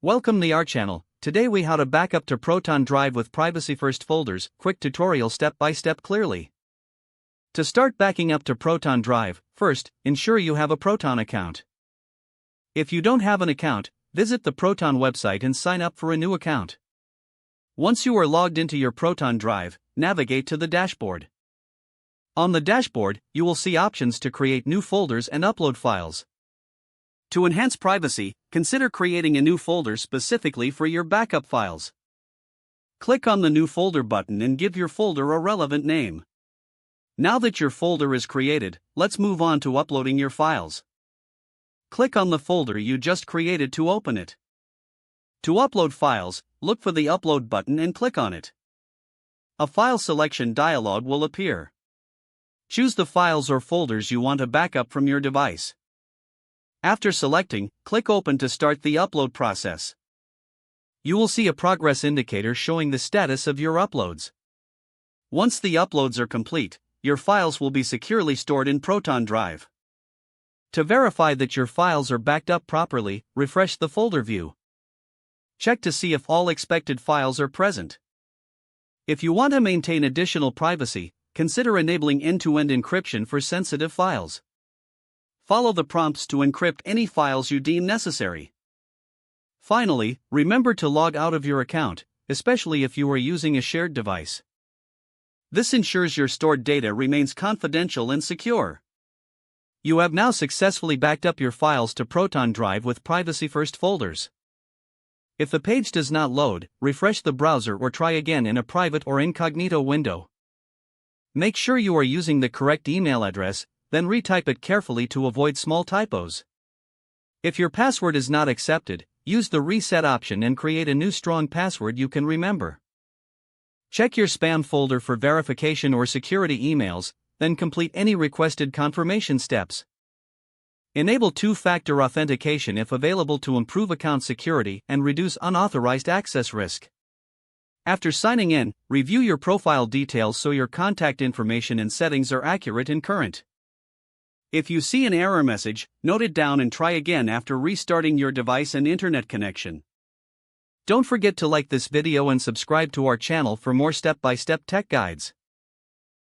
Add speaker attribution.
Speaker 1: Welcome to our channel. Today we how to back up to Proton Drive with privacy first folders, quick tutorial step by step clearly. To start backing up to Proton Drive, first, ensure you have a Proton account. If you don't have an account, visit the Proton website and sign up for a new account. Once you are logged into your Proton Drive, navigate to the dashboard. On the dashboard, you will see options to create new folders and upload files. To enhance privacy, consider creating a new folder specifically for your backup files. Click on the New Folder button and give your folder a relevant name. Now that your folder is created, let's move on to uploading your files. Click on the folder you just created to open it. To upload files, look for the Upload button and click on it. A file selection dialog will appear. Choose the files or folders you want to back up from your device. After selecting, click Open to start the upload process. You will see a progress indicator showing the status of your uploads. Once the uploads are complete, your files will be securely stored in Proton Drive. To verify that your files are backed up properly, refresh the folder view. Check to see if all expected files are present. If you want to maintain additional privacy, consider enabling end-to-end encryption for sensitive files. Follow the prompts to encrypt any files you deem necessary. Finally, remember to log out of your account, especially if you are using a shared device. This ensures your stored data remains confidential and secure. You have now successfully backed up your files to Proton Drive with privacy-first folders. If the page does not load, refresh the browser or try again in a private or incognito window. Make sure you are using the correct email address, then retype it carefully to avoid small typos. If your password is not accepted, use the reset option and create a new strong password you can remember. Check your spam folder for verification or security emails, then complete any requested confirmation steps. Enable two-factor authentication if available to improve account security and reduce unauthorized access risk. After signing in, review your profile details so your contact information and settings are accurate and current. If you see an error message, note it down and try again after restarting your device and internet connection. Don't forget to like this video and subscribe to our channel for more step-by-step tech guides.